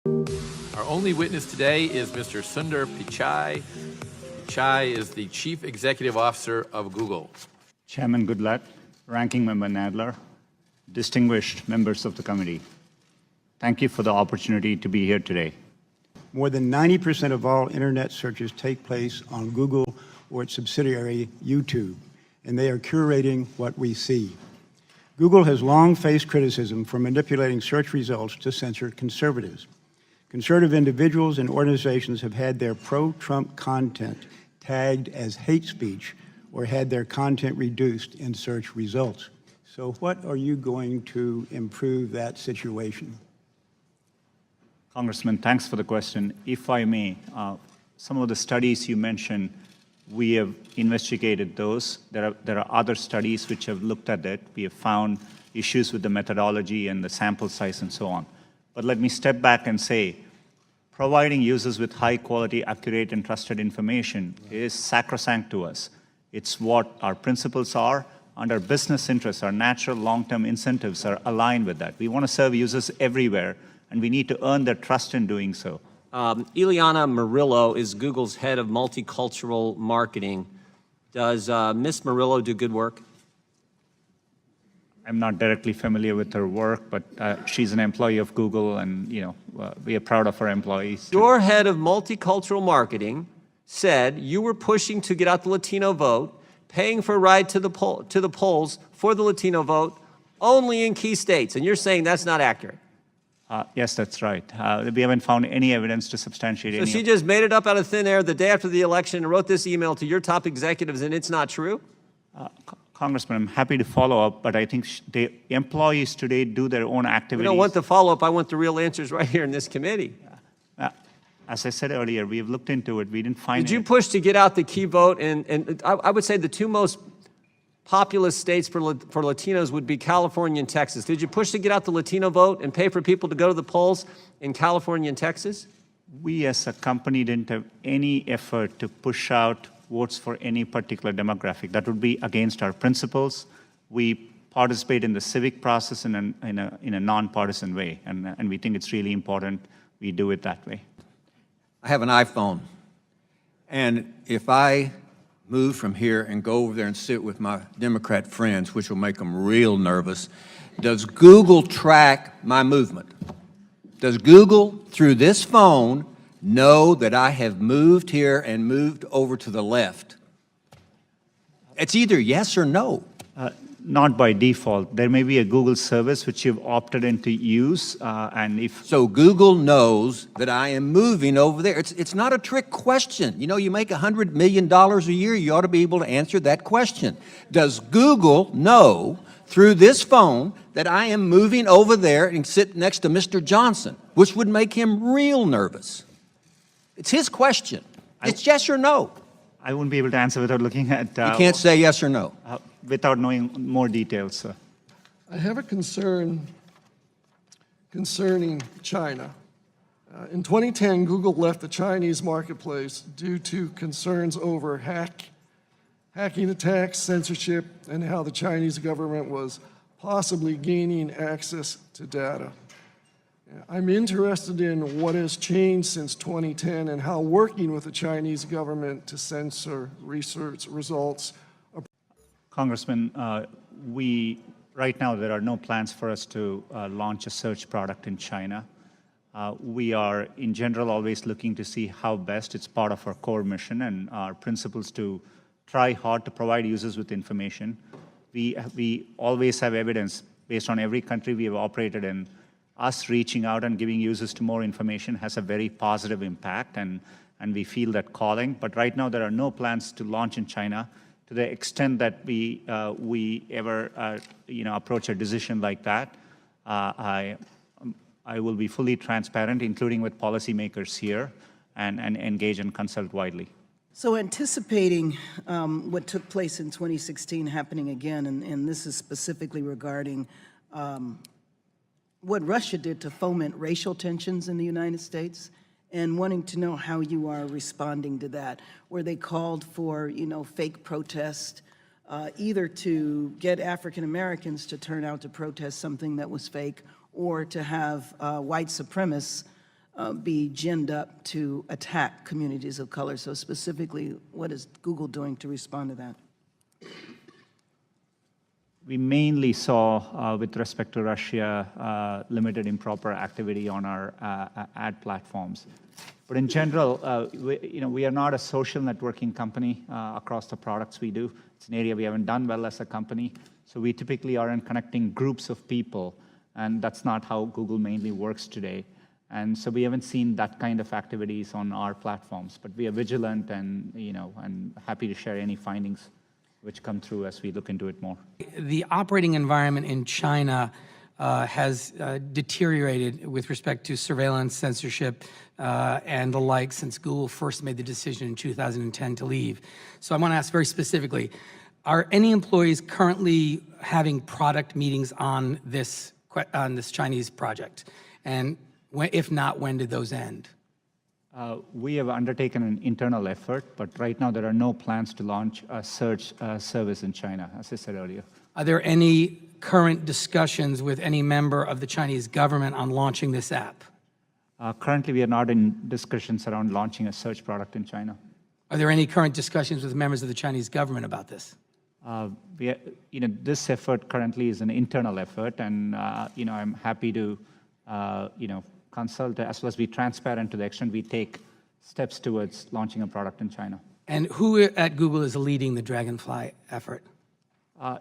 Our only witness today is Mr. Sundar Pichai. Pichai is the Chief Executive Officer of Google. Chairman Goodlatte, Ranking Member Nadler, distinguished members of the committee, thank you for the opportunity to be here today. More than 90% of all internet searches take place on Google or its subsidiary, YouTube, and they are curating what we see. Google has long faced criticism for manipulating search results to censor conservatives. Conservative individuals and organizations have had their pro-Trump content tagged as hate speech or had their content reduced in search results. So what are you going to improve that situation? Congressman, thanks for the question. If I may, some of the studies you mentioned, we have investigated those. There are other studies which have looked at it. We have found issues with the methodology and the sample size and so on. But let me step back and say, providing users with high quality, accurate, and trusted information is sacrosanct to us. It's what our principles are, and our business interests, our natural long-term incentives are aligned with that. We want to serve users everywhere, and we need to earn their trust in doing so. Ileana Murillo is Google's head of multicultural marketing. Does Ms. Murillo do good work? I'm not directly familiar with her work, but she's an employee of Google, and we are proud of our employees. Your head of multicultural marketing said you were pushing to get out the Latino vote, paying for a ride to the polls for the Latino vote only in key states, and you're saying that's not accurate. Yes, that's right. We haven't found any evidence to substantiate any. So she just made it up out of thin air the day after the election and wrote this email to your top executives, and it's not true? Congressman, I'm happy to follow up, but I think the employees today do their own activities. We don't want the follow-up. I want the real answers right here in this committee. As I said earlier, we have looked into it. We didn't find Did you push to get out the key vote? And I would say the two most populous states for Latinos would be California and Texas. Did you push to get out the Latino vote and pay for people to go to the polls in California and Texas? We as a company didn't have any effort to push out votes for any particular demographic. That would be against our principles. We participate in the civic process in a nonpartisan way, and we think it's really important we do it that way. I have an iPhone, and if I move from here and go over there and sit with my Democrat friends, which will make them real nervous, does Google track my movement? Does Google, through this phone, know that I have moved here and moved over to the left? It's either yes or no. Not by default. There may be a Google service which you've opted in to use, and if... So Google knows that I am moving over there. It's not a trick question. You know, you make $100 million a year, you ought to be able to answer that question. Does Google know through this phone that I am moving over there and sit next to Mr. Johnson, which would make him real nervous? It's his question. It's yes or no. I wouldn't be able to answer without looking at... You can't say yes or no. Without knowing more details, sir. I have a concern concerning China. In 2010, Google left the Chinese marketplace due to concerns over hacking attacks, censorship, and how the Chinese government was possibly gaining access to data. I'm interested in what has changed since 2010 and how working with the Chinese government to censor research results. Congressman, right now there are no plans for us to launch a search product in China. We are, in general, always looking to see how best. It's part of our core mission and our principles to try hard to provide users with information. We always have evidence based on every country we have operated in. Us reaching out and giving users to more information has a very positive impact, and we feel that calling. But right now there are no plans to launch in China. To the extent that we ever approach a decision like that, I will be fully transparent, including with policymakers here, and engage and consult widely. So anticipating what took place in 2016 happening again, and this is specifically regarding what Russia did to foment racial tensions in the United States, and wanting to know how you are responding to that, where they called for, fake protest, either to get African Americans to turn out to protest something that was fake, or to have white supremacists be ginned up to attack communities of color. So specifically, what is Google doing to respond to that? We mainly saw, with respect to Russia, limited improper activity on our ad platforms. But in general, we are not a social networking company across the products we do. It's an area we haven't done well as a company. So we typically aren't connecting groups of people, and that's not how Google mainly works today. And so we haven't seen that kind of activities on our platforms. But we are vigilant and, and happy to share any findings which come through as we look into it more. The operating environment in China has deteriorated with respect to surveillance, censorship, and the like since Google first made the decision in 2010 to leave. So I want to ask very specifically, are any employees currently having product meetings on this Chinese project? And if not, when did those end? We have undertaken an internal effort, but right now there are no plans to launch a search service in China, as I said earlier. Are there any current discussions with any member of the Chinese government on launching this app? Currently, we are not in discussions around launching a search product in China. Are there any current discussions with members of the Chinese government about this? This effort currently is an internal effort, and I'm happy to consult as well as be transparent to the extent we take steps towards launching a product in China. And who at Google is leading the Dragonfly effort?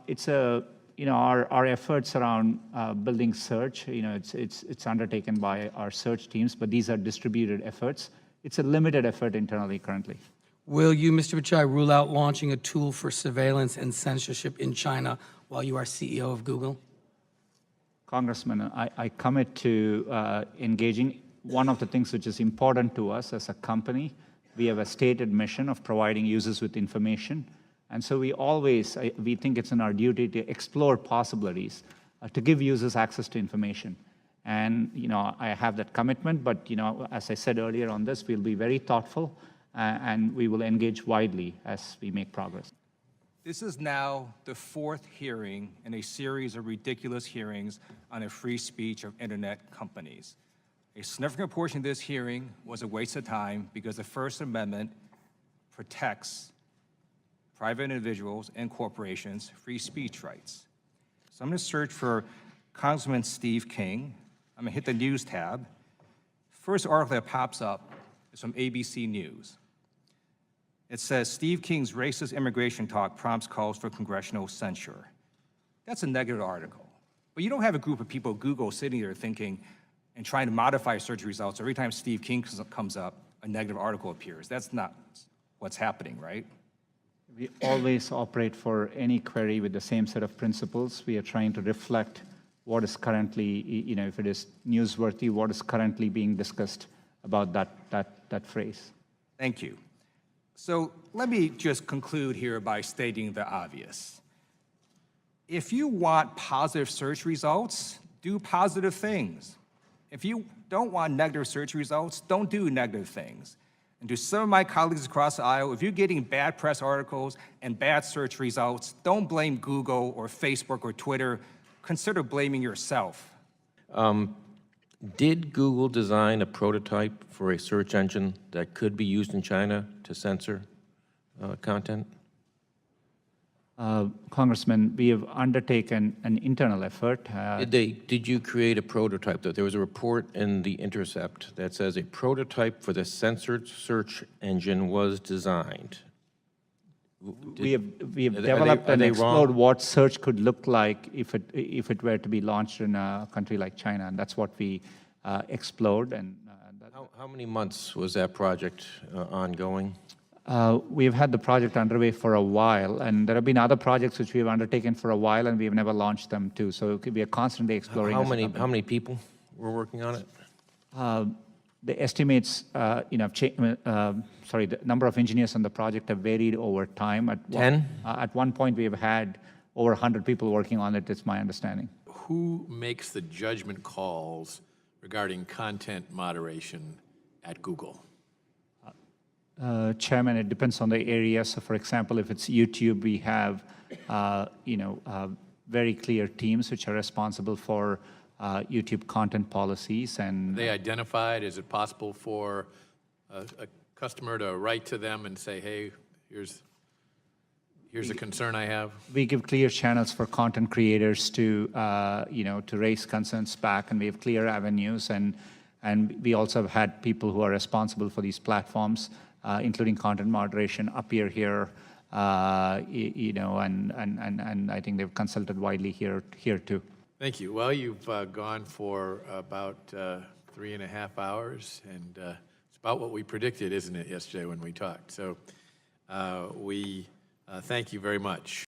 It's our efforts around building search. It's undertaken by our search teams, but these are distributed efforts. It's a limited effort internally currently. Will you, Mr. Pichai, rule out launching a tool for surveillance and censorship in China while you are CEO of Google? Congressman, I commit to engaging. One of the things which is important to us as a company, we have a stated mission of providing users with information. And so we think it's in our duty to explore possibilities to give users access to information. And, I have that commitment, but, as I said earlier on this, we'll be very thoughtful and we will engage widely as we make progress. This is now the fourth hearing in a series of ridiculous hearings on the free speech of internet companies. A significant portion of this hearing was a waste of time because the First Amendment protects private individuals and corporations' free speech rights. So I'm going to search for Congressman Steve King. I'm going to hit the News tab. First article that pops up is from ABC News. It says, Steve King's racist immigration talk prompts calls for congressional censure. That's a negative article. But you don't have a group of people at Google sitting there thinking and trying to modify search results. Every time Steve King comes up, a negative article appears. That's not what's happening, right? We always operate for any query with the same set of principles. We are trying to reflect what is currently, if it is newsworthy, what is currently being discussed about that phrase. Thank you. So let me just conclude here by stating the obvious. If you want positive search results, do positive things. If you don't want negative search results, don't do negative things. And to some of my colleagues across the aisle, if you're getting bad press articles and bad search results, don't blame Google or Facebook or Twitter. Consider blaming yourself. Did Google design a prototype for a search engine that could be used in China to censor content? Congressman, we have undertaken an internal effort. Did you create a prototype? There was a report in The Intercept that says a prototype for the censored search engine was designed. We have developed and explored what search could look like if it were to be launched in a country like China, and that's what we explored. And how many months was that project ongoing? We've had the project underway for a while, and there have been other projects which we have undertaken for a while, and we have never launched them too. So we are constantly exploring. How many people were working on it? The estimates, the number of engineers on the project have varied over time. At one point, we have had over 100 people working on it, it's my understanding. Who makes the judgment calls regarding content moderation at Google? Chairman, it depends on the area. So, for example, if it's YouTube, we have, very clear teams which are responsible for YouTube content policies, and They identified, is it possible for a customer to write to them and say, hey, here's a concern I have? we give clear channels for content creators to, to raise concerns back, and we have clear avenues, and we also have had people who are responsible for these platforms, including content moderation, appear here, and I think they've consulted widely here too. Thank you. Well, you've gone for about 3.5 hours, and it's about what we predicted, isn't it, yesterday when we talked? So we thank you very much.